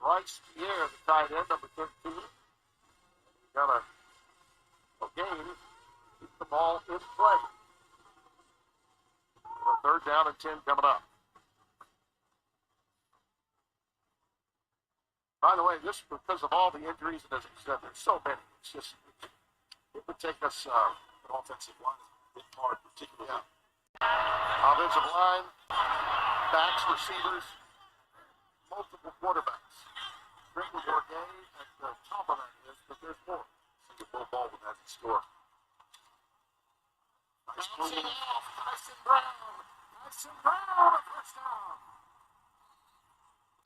Bryce Pierre, the tight end, number 13. Got a gain. Keep the ball in play. A third down and 10 coming up. By the way, this because of all the injuries, and as I said, there's so many. It's just, it would take us an offensive line a bit hard, particularly. Yeah. Offensive line, backs, receivers, multiple quarterbacks. Strickland, Bourget, at the top of that is, but there's more. See the ball with that score. Nice moving off, Tyson Brown. Tyson Brown, a first down.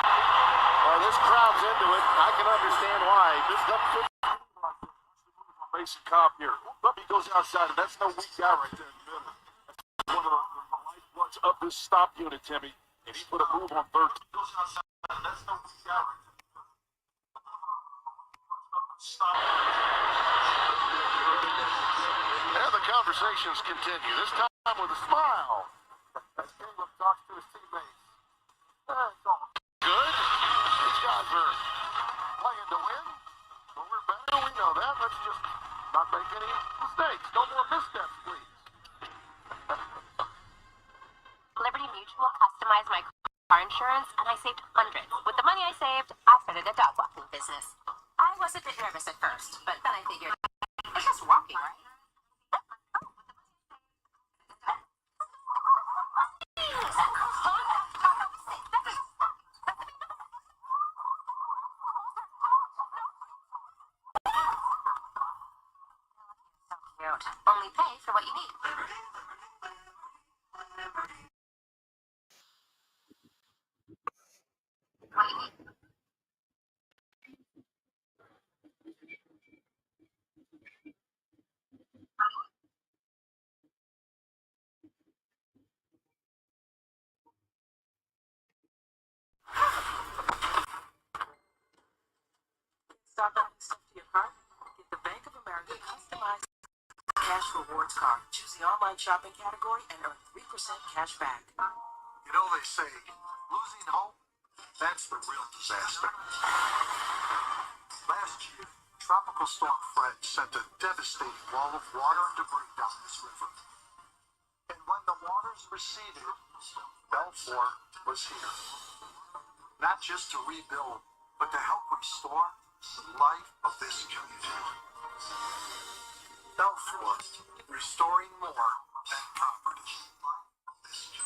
Well, this crowd's into it. I can understand why. This doesn't fit Mason Cobb here. But he goes outside, and that's no weak guy right there in the middle. That's one of the lifebloods of this stop unit, Timmy. And he put a move on third. He goes outside, and that's no weak guy right there. Stop. And the conversations continue. This time with a smile. As Caleb talks to his teammates. It's all good. These guys are playing to win. But we're better. We know that. Let's just not make any mistakes. No more missteps, please. Liberty Mutual customized my car insurance, and I saved hundreds. With the money I saved, I started a dog walking business. I was a bit nervous at first, but then I figured, it's just walking, right? Only pay for what you need. Stop adding stuff to your cart? Get the Bank of America customized cash rewards card. Choose the online shopping category and earn 3% cash back. You know, they say, losing hope, that's the real disaster. Last year, Tropical Storm Fred sent a devastating wall of water and debris down this river. And when the waters receded, Belfour was here. Not just to rebuild, but to help restore the life of this community. Belfour, restoring more than property.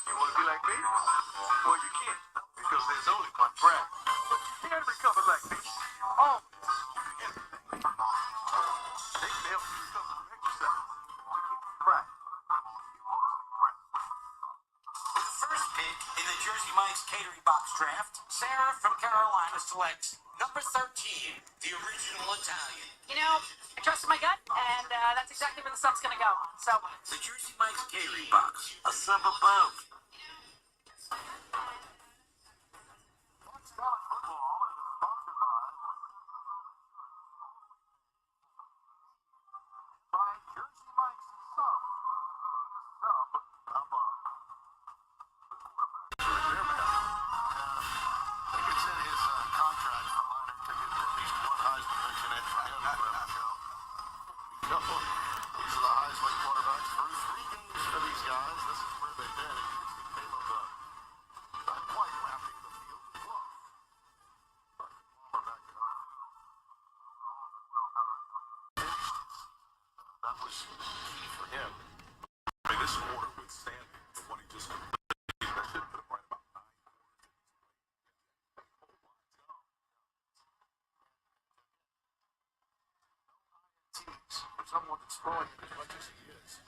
You want to be like me? Well, you can't, because there's only one track. But you can recover like me. Oh, everything. They can help you recover from exercise. Crack. The first pick in the Jersey Mike's Catering Box Draft, Sarah from Carolina selects number 13, the original Italian. You know, I trusted my gut, and that's exactly where the sun's gonna go. So, The Jersey Mike's Catering Box, a sub above. Fox College football is sponsored by Jersey Mike's Sub. Sub above. I think it's in his contract for Minor to get at least one Heisman mention at the end of the show. These are the Heisman quarterbacks. First 3 games for these guys. This is where they've been. And you see Caleb not quite lapping the field. Close. But Palmer back in our that was key for him. I mean, this quarter withstanding for what he just completed. That should put him right about 9. Teams for someone that's throwing it as much as he is.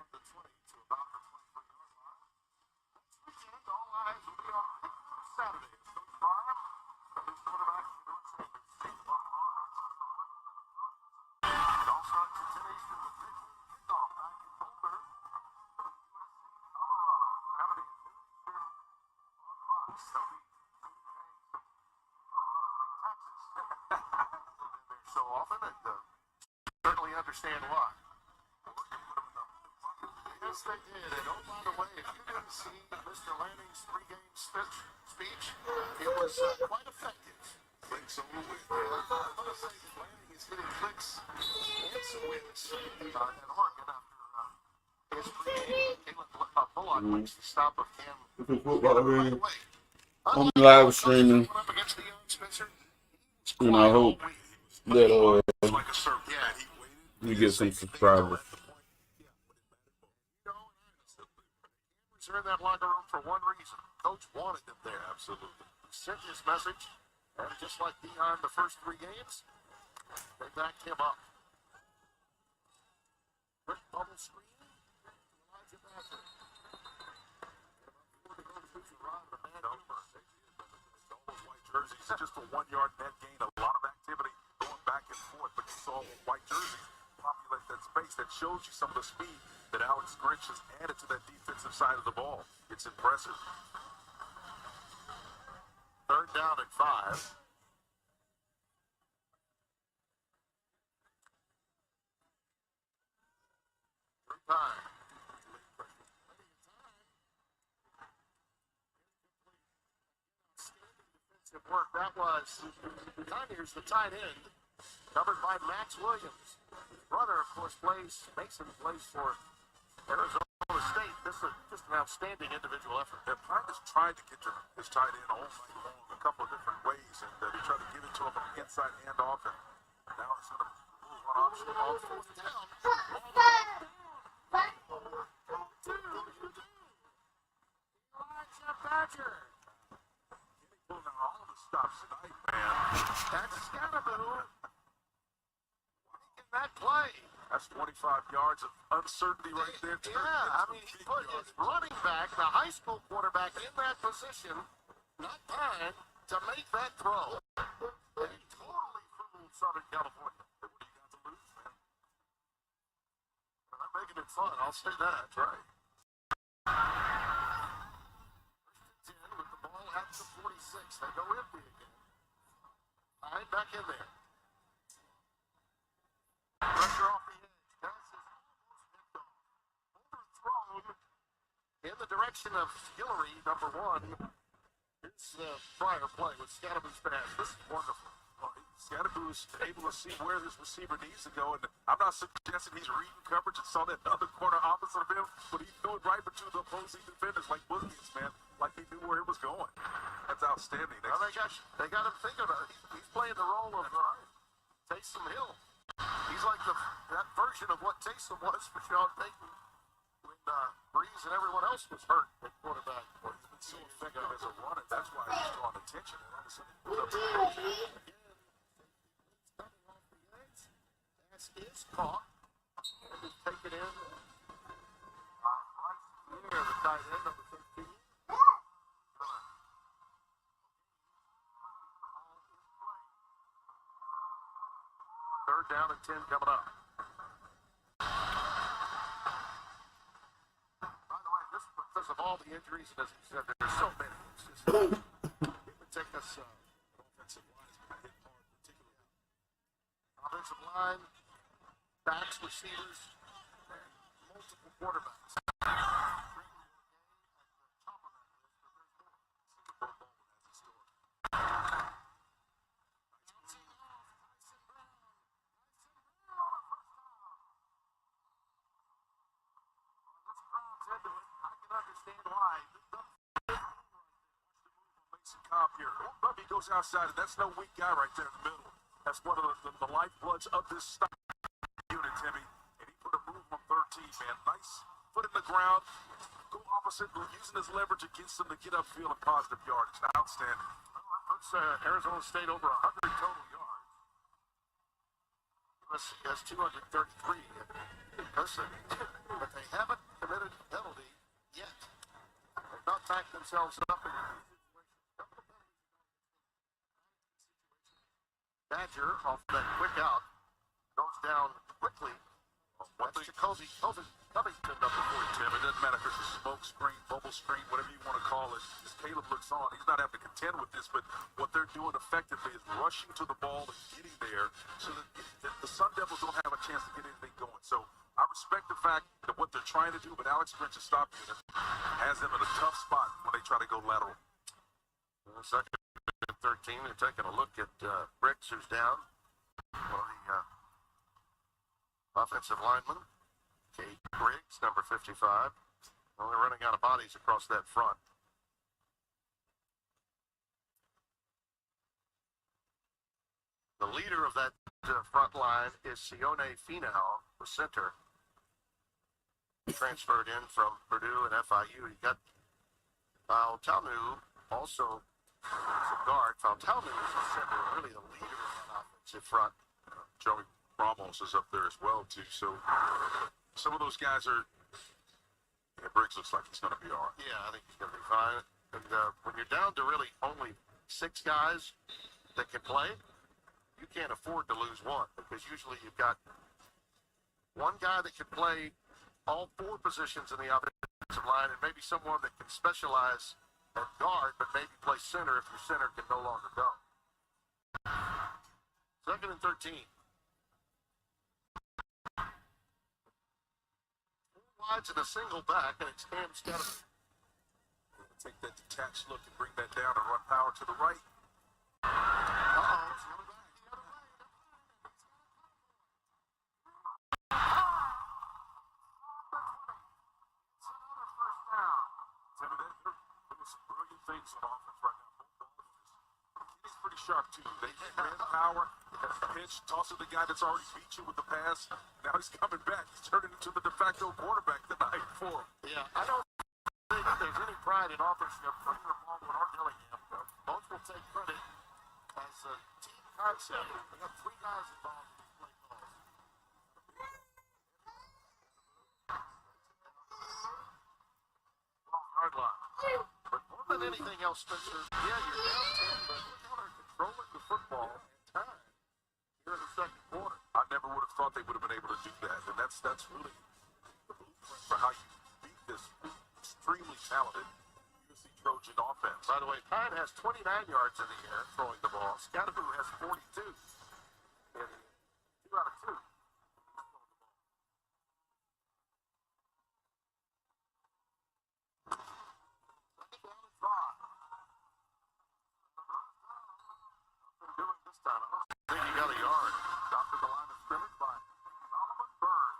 The 20 to about the 23-yard line. This weekend, all eyes will be on Saturday. Coach Barham, his quarterback, Steve Buckner. It all starts at 10 Eastern with big kickoff back in Boulder. USC, Colorado. Saturday at 2 Eastern on Fox. They'll be Texas. They're so often, and certainly understand why. We're going to put them in the Yes, they did. And oh, by the way, if you didn't see Mr. Lanning's pregame speech, it was quite effective. Clicks on the win. I'm going to say that Lanning is getting clicks and some wins in Oregon after his pregame. Caleb Bullock makes the stop of Cam. Football Right game. away. I'm live streaming, Up against the young Spencer. and I hope that Like a serve. Yeah, he waited. we get some subscribers. Cameras are in that locker room for one reason. Coach wanted them there. Absolutely. He sent his message, and just like Deion the first 3 games, they backed him up. Quick bubble screen. Elijah Bassett. All those white jerseys, just a 1-yard net gain. A lot of activity going back and forth, but you saw white jerseys populate that space. That shows you some of the speed that Alex Grinch has added to that defensive side of the ball. It's impressive. 3rd down and 5. Time. Defensive work. That was Conyers, the tight end, covered by Max Williams. His brother, of course, Mason plays for Arizona State. This is just an outstanding individual effort. Practice tried to get to his tight end all night long a couple of different ways, and they tried to give it to him on the inside handoff, and now it's going to move on option on 4th down. Elijah Badger. Pulling out all the stops tonight, man. That's Scannaboo. Making that play. That's 25 yards of uncertainty right there. Yeah, I mean, he put his running back, the high school quarterback, in that position, not time to make that throw. And he totally fooled Southern California. What do you got to lose, man? They're making it fun. I'll say that. That's right. With the ball at the 46. They go empty again. Right back in there. Pressure off the edge. Pass is almost picked off. Overthrown in the direction of Hillary, number 1. Here's the prior play with Scannaboo's pass. This is wonderful. Scannaboo is able to see where his receiver needs to go, and I'm not suggesting he's reading coverage and saw that other corner opposite of him, but he threw it right between the opposing defenders like bookies, man, like he knew where it was going. That's outstanding. Well, they got him thinking about it. He's playing the role of Taysom Hill. He's like that version of what Taysom was for Sean Payton when Breeze and everyone else was hurt at quarterback. Well, he's been so effective as a runner. That's why he's drawing attention. And all of a sudden, he put up the pass is caught and is taken in right here, the tight end, number 15. Third down and 10 coming up. By the way, this is because of all the injuries, and as you said, there's so many. It's just, it would take us an offensive line is going to hit hard, particularly offensive line, backs, receivers, and multiple quarterbacks. Bubby goes outside, and that's no weak guy right there in the middle. That's one of the lifebloods of this style unit, Timmy. And he put a move on 13, man. Nice foot in the ground. Go opposite, using his leverage against him to get upfield and positive yardage. Outstanding. Puts Arizona State over 100 total yards. USC has 233. Listen, but they haven't committed a penalty yet. They've not backed themselves up in Badger off that quick out goes down quickly. That's Jacoby Covington, number 42. It doesn't matter if it's a smoke screen, bubble screen, whatever you want to call it. As Caleb looks on, he's not having to contend with this, but what they're doing effectively is rushing to the ball and getting there so that the Sun Devils don't have a chance to get anything going. So I respect the fact that what they're trying to do, but Alex Grinch's stop unit has them in a tough spot when they try to go lateral. Second and 13, they're taking a look at Briggs, who's down. One of the offensive linemen, Kate Briggs, number 55. Well, they're running out of bodies across that front. The leader of that front line is Sione Finau, the center. Transferred in from Purdue and FIU. You got Fautanu, also as a guard. Fautanu is the center, really the leader of that offensive front. Joey Ramos is up there as well, too. So some of those guys are. Yeah, Briggs looks like he's going to be all right. Yeah, I think he's going to be fine. And when you're down to really only 6 guys that can play, you can't afford to lose one, because usually you've got one guy that can play all 4 positions in the offensive line, and maybe someone that can specialize at guard, but maybe play center if your center can no longer go. Second and 13. 4 wides and a single back, and it's Cam's got to Take that detached look and bring that down and run power to the right. Uh-oh, it's the other way. Timmy, there was some brilliant things on offense right now. He's pretty sharp, too. They ran power, pitch, toss to the guy that's already beat you with the pass. Now he's coming back. He's turning into the de facto quarterback tonight for him. Yeah, I don't think there's any pride in authorship for either Baldwin or Dillingham. Both will take credit as a team concept. We got 3 guys involved in these play calls. Yard line. But more than anything else, Spencer, yeah, you're down 10, but look how they're controlling the football and time here in the second quarter. I never would have thought they would have been able to do that. And that's really the blueprint for how you beat this extremely talented USC Trojan offense. By the way, Pine has 29 yards in the air throwing the ball. Scottaboo has 42. And 2 out of 2. Second down and 5. Doing this time. I don't think he got a yard. Stopped at the line of scrimmage by Solomon Byrd.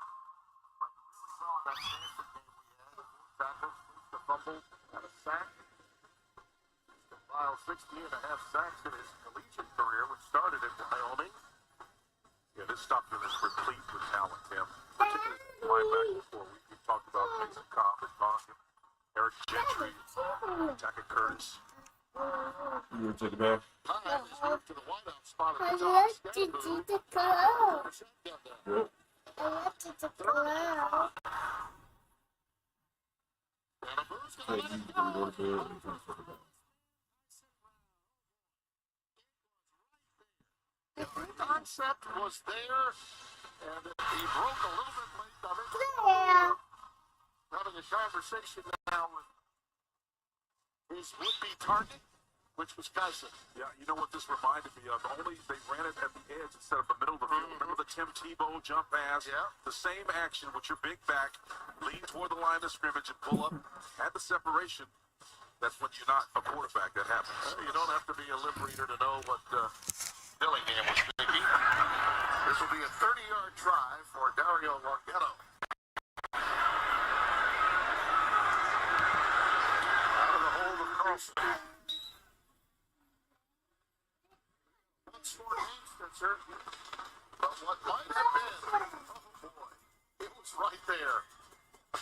Played really well in that Stanford game we had. 4 tackles, the fumble, and a sack. Compiled 16.5 sacks in his collegiate career, which started in Wyoming. Yeah, this Stockton is replete with talent, Tim. Particularly linebackers before. We talked about Mason Cobb and Bonham, Eric Gentry, Tackett Curtis. You want to take a bath? Pine is moved to the wideout spot at I the top. want to Scottaboo do the with clown. the shotgun down. Yep. I want to do the clown. Scottaboo's Hey, gonna let you it can go go. to bed. You can take a bath. The concept was there, and he broke a little bit late. I think Yeah. having a conversation now with his would-be target, which was Kyson. Yeah, you know what this reminded me of? Only they ran it at the edge instead of the middle of the field. Remember the Tim Tebow jump pass? Yeah. The same action with your big back, lean toward the line of scrimmage and pull up. Had the separation. That's when you're not a quarterback. That happens. You don't have to be a lip reader to know what Dillingham was thinking. This will be a 30-yard try for Dario Larghetto. Out of the hold of Carlson. One short hand, Spencer. But what might have been, oh boy, it was right there. I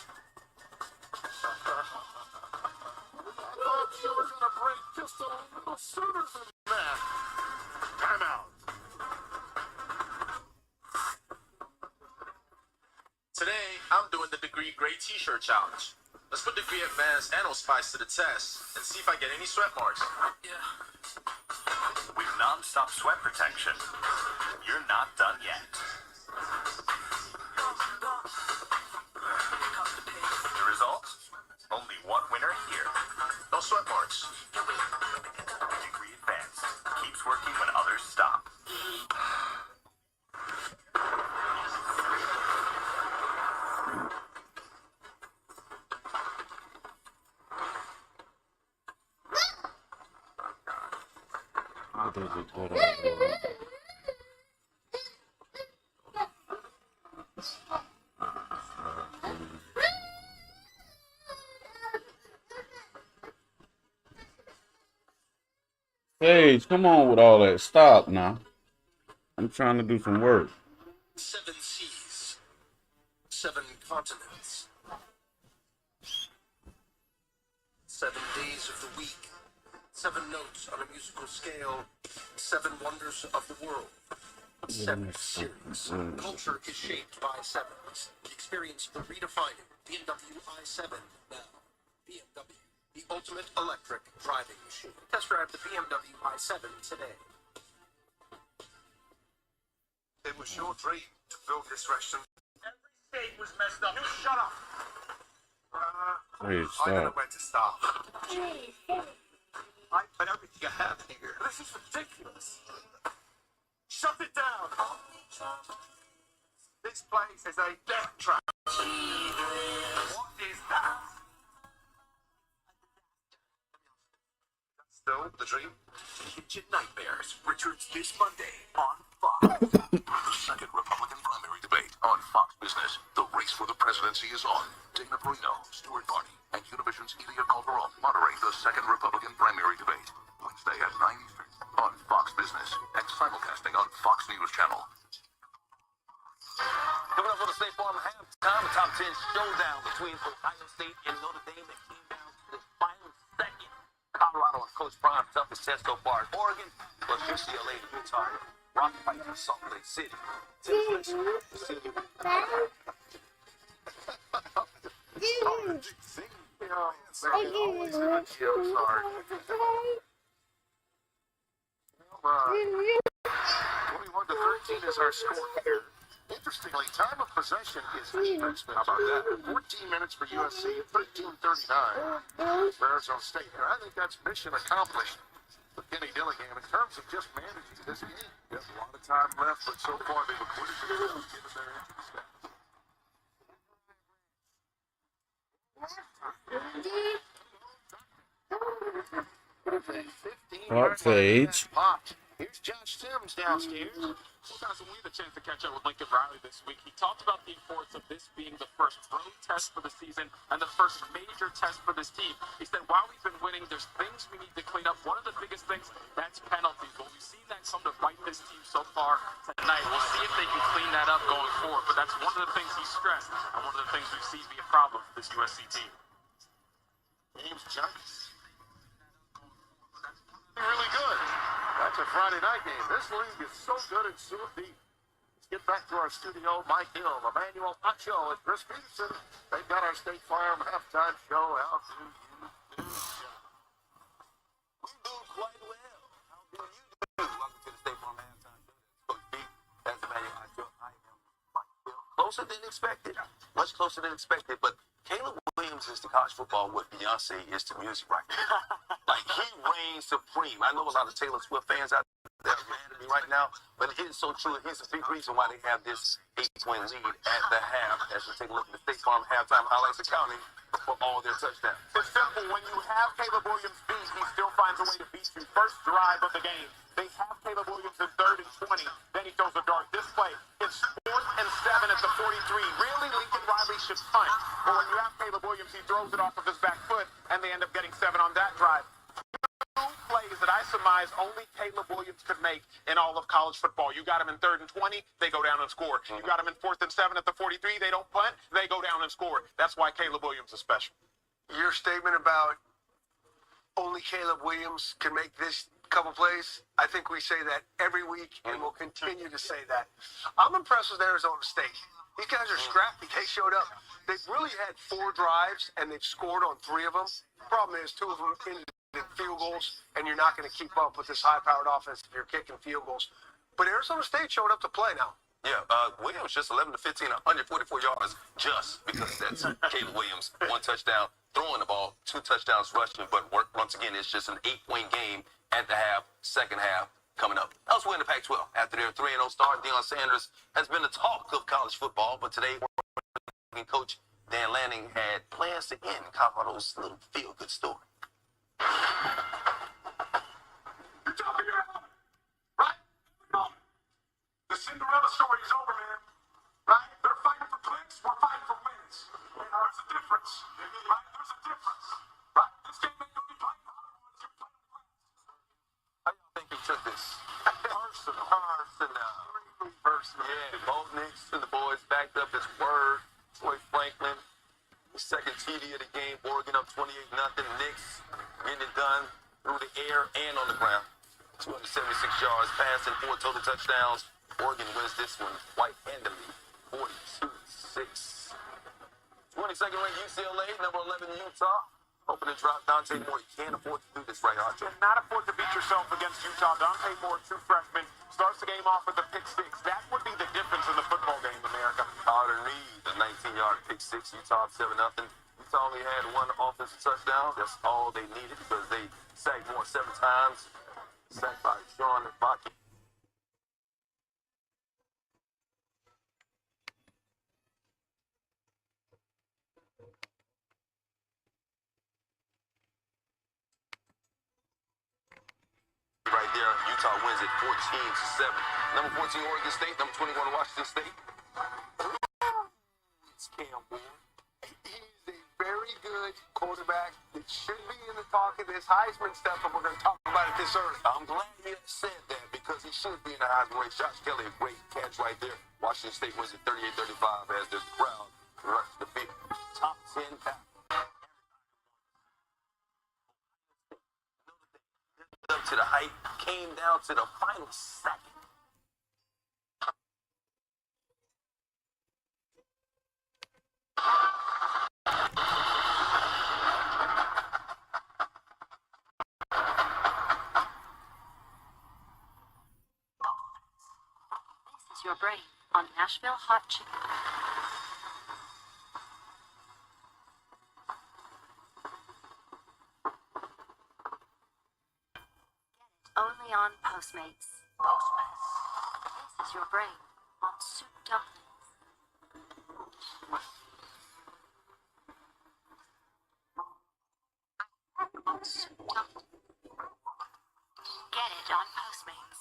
thought she was going to break just a little sooner than that. Timeout. Today, I'm doing the Degree Gray T-shirt challenge. Let's put Degree Advanced and Spice to the test and see if I get any sweat marks. Yeah. With non-stop sweat protection, you're not done yet. The result? Only one winner here. No sweat marks. Degree Advanced keeps working when others stop. Sage, come on with all that. Stop now. I'm trying to do some work. 7 seas, 7 continents, 7 days of the week, 7 notes on a musical scale, 7 wonders of the world, 7 series. Culture is shaped by 7s. Experience the redefining BMW i7 now. BMW, the ultimate electric driving machine. Test drive the BMW i7 today. It was your dream to build this restaurant. Every state was messed up. You shut up. Hey, I don't know stop. where to start. I put everything I have here. This is ridiculous. Shut it down. This place is a death trap. What is that? That's still the dream. Kitchen Nightmares returns this Monday on Fox. Second Republican primary debate on Fox Business. The race for the presidency is on. Dana Perino, Stuart Barney, and Univision's Ilya Calderon moderate the second Republican primary debate. Wednesday at 9 Eastern on Fox Business and simulcasting on Fox News Channel. Coming up for the State Farm halftime, a top 10 showdown between Ohio State and Notre Dame that came down to the final second. Colorado and Coach Prime's toughest test so far is Oregon, plus UCLA to Utah, Rock Fight in Salt Lake City. Twenty-one to 13 is our score here. Interestingly, time of possession is how about that? 14 minutes for USC, 13:39 for Arizona State. And I think that's mission accomplished for Kenny Dillingham in terms of just managing this game. There's a lot of time left, but so far they've acquitted themselves given their injury status. Fox Sage. Here's Josh Sims downstairs. Well, guys, when we had a chance to catch up with Lincoln Riley this week, he talked about the importance of this being the first road test for the season and the first major test for this team. He said, while we've been winning, there's things we need to clean up. One of the biggest things, that's penalties. Well, we've seen that come to bite this team so far tonight. We'll see if they can clean that up going forward. But that's one of the things he stressed and one of the things we've seen be a problem for this USC team. James Jones. Really good. That's a Friday night game. This league is so good and so deep. Let's get back to our studio. Mike Hill, Emmanuel Acho, and Chris Peterson. They've got our State Farm halftime show. How do you do, John? We do quite well. How do you do? Welcome to the State Farm halftime show. Coach B, that's Emmanuel Acho. I am Mike Hill. Closer than expected. Much closer than expected, but Caleb Williams is to college football what Beyonce is to music right now. Like, he reigns supreme. I know a lot of Taylor Swift fans out there are mad at me right now, but it is so true. He's a big reason why they have this 8-point lead at the half as we take a look at the State Farm halftime highlights accounting for all their touchdowns. It's simple. When you have Caleb Williams beat, he still finds a way to beat you. First drive of the game, they have Caleb Williams in 3rd and 20. Then he throws a dart. This play, it's 4th and 7 at the 43. Really, Lincoln Riley should punt. But when you have Caleb Williams, he throws it off of his back foot, and they end up getting 7 on that drive. 2 plays that I surmise only Caleb Williams could make in all of college football. You got him in 3rd and 20, they go down and score. You got him in 4th and 7 at the 43, they don't punt, they go down and score. That's why Caleb Williams is special. Your statement about only Caleb Williams can make this couple plays, I think we say that every week, and we'll continue to say that. I'm impressed with Arizona State. These guys are scrappy. They showed up. They've really had 4 drives, and they've scored on 3 of them. Problem is, 2 of them ended in field goals, and you're not going to keep up with this high-powered offense if you're kicking field goals. But Arizona State showed up to play now. Yeah, Williams just 11 to 15, 144 yards just because that's Caleb Williams. 1 touchdown throwing the ball, 2 touchdowns rushing, but once again, it's just an 8-point game at the half, second half coming up. Elsewhere in the Pac-12, after their 3-0 start, Deion Sanders has been the talk of college football, but today, Coach Dan Lanning had plans to end Colorado's little feel-good story. the story's over, man. Right? They're fighting for clicks. We're fighting for wins. And there's a difference. Right? There's a difference. Right? This game ain't gonna be playing Hollywood. It's gonna be playing wins. How y'all think he took this? Personal. Personal. Yeah, both Knicks and the boys backed up his word. Troy Franklin, second TD of the game. Oregon up 28-0. Knicks getting it done through the air and on the ground. 276 yards passing, 4 total touchdowns. Oregon wins this one quite handily, 42-6. 22nd ranked UCLA, number 11 Utah. Hoping to drop Dante Moore. You can't afford to do this right, Archer. Cannot afford to beat yourself against Utah. Dante Moore, true freshman, starts the game off with a pick six. That would be the difference in the football game, America. Carter Reed, a 19-yard pick six. Utah up 7-0. Utah only had one offensive touchdown. That's all they needed because they sacked Moore 7 times. Sacked by Sean Baki. Right there, Utah wins it 14-7. Number 14, Oregon State. Number 21, Washington State. It's Cam Ward. He's a very good quarterback that should be in the talk of this Heisman stuff, and we're going to talk about it this early. I'm glad he said that because he should be in the Heisman race. Josh Kelly, a great catch right there. Washington State wins it 38-35 as the crowd rushed the field. Top 10 pack. Up to the height, came down to the final second. This is your brain on Nashville Hot Chicken. Only on Postmates. This is your brain on soup dumplings. Soup dumplings. Get it on Postmates.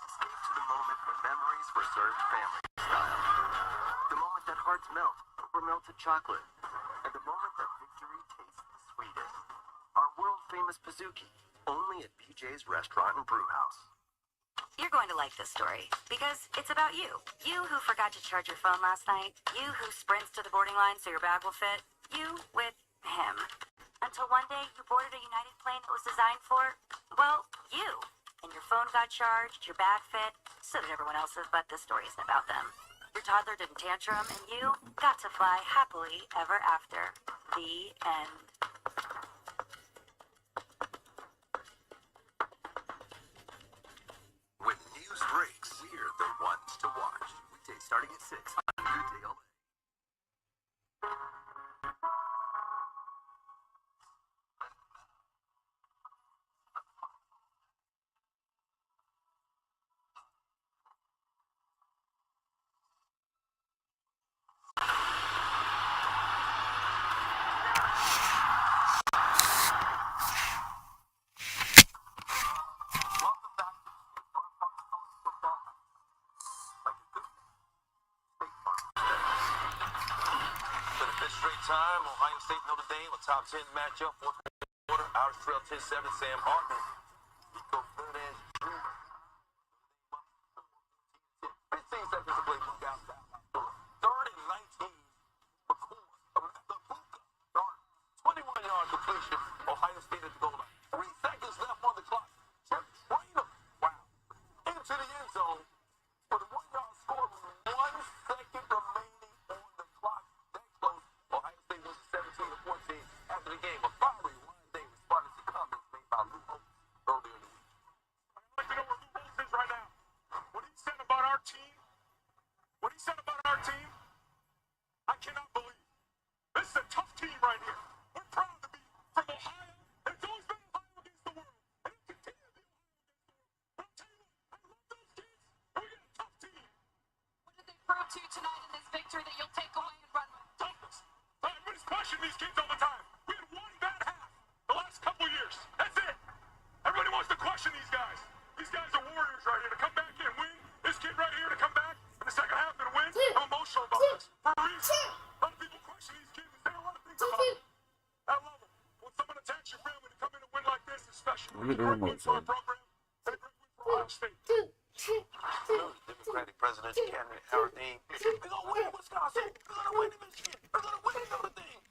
Escape to the moment where memories were served family style. The moment that hearts melt over melted chocolate. And the moment that victory tastes the sweetest. Our world-famous Pizookie, only at BJ's Restaurant and Brew House. You're going to like this story because it's about you. You who forgot to charge your phone last night. You who sprints to the boarding line so your bag will fit. You with him. Until one day you boarded a United plane that was designed for, well, you. And your phone got charged, your bag fit, so did everyone else's, but this story isn't about them. Your toddler didn't tantrum, and you got to fly happily ever after. The end. When news breaks, we're the ones to watch. Weekdays starting at 6 on KTLA. Welcome back to State Farm College Football. Like a good State Farm. For the fifth straight time, Ohio State Notre Dame, a top 10 matchup, fourth quarter. Irish Trail 10-7, Sam Hartman. Rico Fernandez Jr. 15 seconds to play. Look out. Third and 19. McCoy. The Buka. 21-yard completion. Ohio State at the goal line. 3 seconds left on the clock. Jeff Trainer. Wow. Into the end zone for the 1-yard reason. A lot of people question these kids and say a lot of things about them. I love them. When someone attacks your family to come in and win like this is special. Look at the Great win remote, for our son. program. And a great win for Ohio State. Democratic presidential candidate Howard Dean. We're gonna win Wisconsin. We're gonna win Michigan. We're gonna win Notre Dame.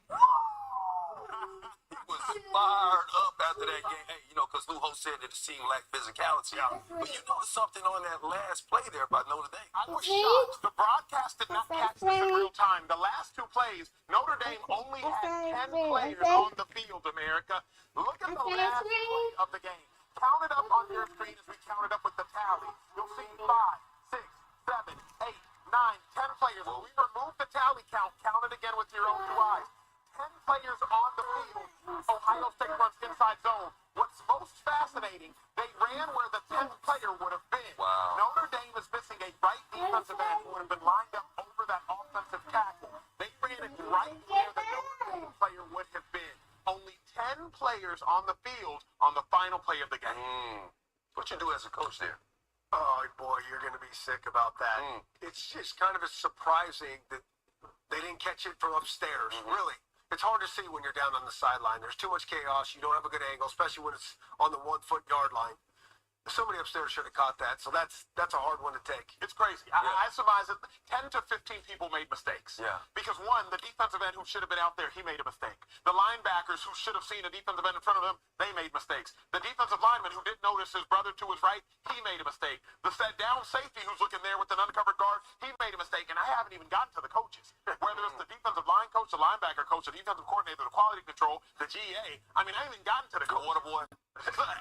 He was fired up after that game. Hey, you know, because Lou Holtz said that the team lacked physicality. But you noticed something on that last play there by Notre Dame. I was shocked. The broadcast did not catch this in real time. The last two plays, Notre Dame only had 10 players on the field, America. Look at the last play of the game. Count it up on your screen as we count it up with the tally. You'll see 5, 6, 7, 8, 9, 10 players. When we remove the tally count, count it again with your own 2 eyes. 10 players on the field. Ohio State runs inside zone. What's most fascinating, they ran where the 10th player would have been. Wow. Notre Dame is missing a right defensive end who would have been lined up over that offensive tackle. They ran it right where the Notre Dame player would have been. Only 10 players on the field on the final play of the game. What you do as a coach there? Oh, boy, you're going to be sick about that. It's just kind of surprising that they didn't catch it from upstairs, really. It's hard to see when you're down on the sideline. There's too much chaos. You don't have a good angle, especially when it's on the 1 foot yard line. Somebody upstairs should have caught that, so that's a hard one to take. It's crazy. I surmise that 10 to 15 people made mistakes. Yeah. Because one, the defensive end who should have been out there, he made a mistake. The linebackers who should have seen a defensive end in front of them, they made mistakes. The defensive lineman who didn't notice his brother to his right, he made a mistake. The set down safety who's looking there with an uncovered guard, he made a mistake. And I haven't even gotten to the coaches. Whether it's the defensive line coach, the linebacker coach, the defensive coordinator, the quality control, the GA. I mean, I haven't even gotten to the water boy.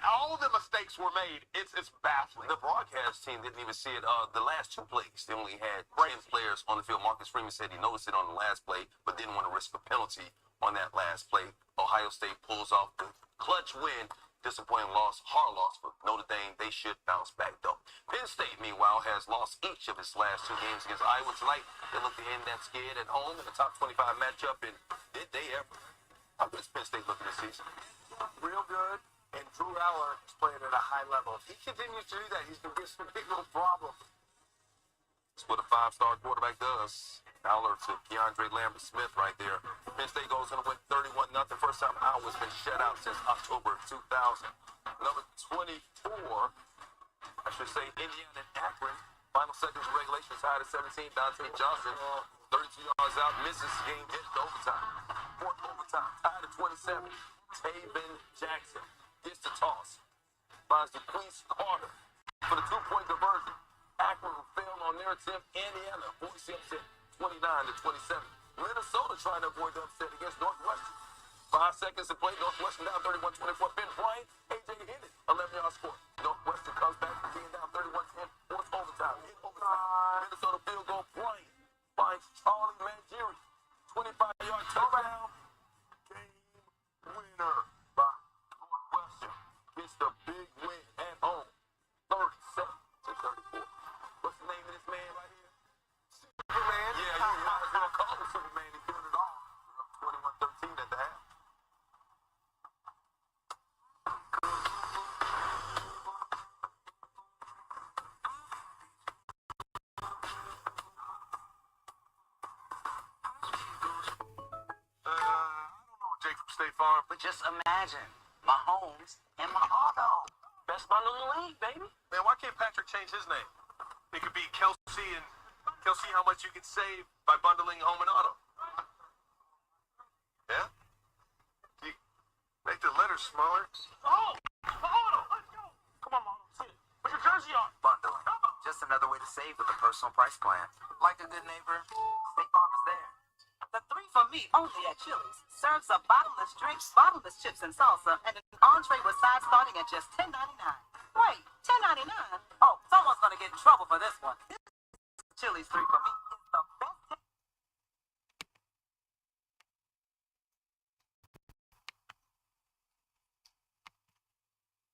All the mistakes were made. It's baffling. The broadcast team didn't even see it. The last 2 plays, they only had 10 players on the field. Marcus Freeman said he noticed it on the last play, but didn't want to risk a penalty on that last play. Ohio State pulls off the clutch win. Disappointing loss, hard loss for Notre Dame. They should bounce back, though. Penn State, meanwhile, has lost each of its last 2 games against Iowa tonight. They look to end that skid at home in the top 25 matchup, and did they ever? How good is Penn State looking this season? Real good. And Drew Aller is playing at a high level. If he continues to do that, he's going to get some big little problems. That's what a 5-star quarterback does. Aller to Keandre Lambert-Smith right there. Penn State goes going to win 31-0. First time Iowa's been shut out since October 2000. Number 24, I should say, Indiana and Akron. Final seconds of regulation tied at 17. Dante Johnson, 32 yards out, misses game, hit to overtime. 4th overtime, tied at 27. Taven Jackson gets the toss. Finds DeQuise Carter for the 2-point conversion. Akron failed on their attempt. Indiana forced the upset 29-27. Minnesota trying to avoid the upset against Northwestern. 5 seconds to play. Northwestern down 31-24. Ben Bryant, A.J. Hennig, 11-yard score. Northwestern comes back from being down 31-10. 4th overtime. In overtime. Minnesota field goal. Bryant finds Charlie Mangieri. 25-yard touchdown. Game winner by Northwestern. Gets the big win at home. 37-34. What's the name of this man right here? Superman. Yeah, you might as well call him Superman. He's doing it all. We're up 21-13 at the half. Jake from State Farm. But just imagine, Mahomes and my auto. Best bundle in the league, baby. Man, why can't Patrick change his name? It could be Kelsey, and Kelsey, how much you can save by bundling home and auto. Yeah? You make the letters smaller. Oh, Auto, let's go. Come on, Auto, sit. Put your jersey on. Bundling. Just another way to save with a personal price plan. Like a good neighbor, State Farm is there. The 3 for me only at Chili's. Serves up bottomless drinks, bottomless chips and salsa, and an entree with sides starting at just $10.99. Wait, $10.99? Oh, someone's gonna get in trouble for this one. Chili's 3 for me.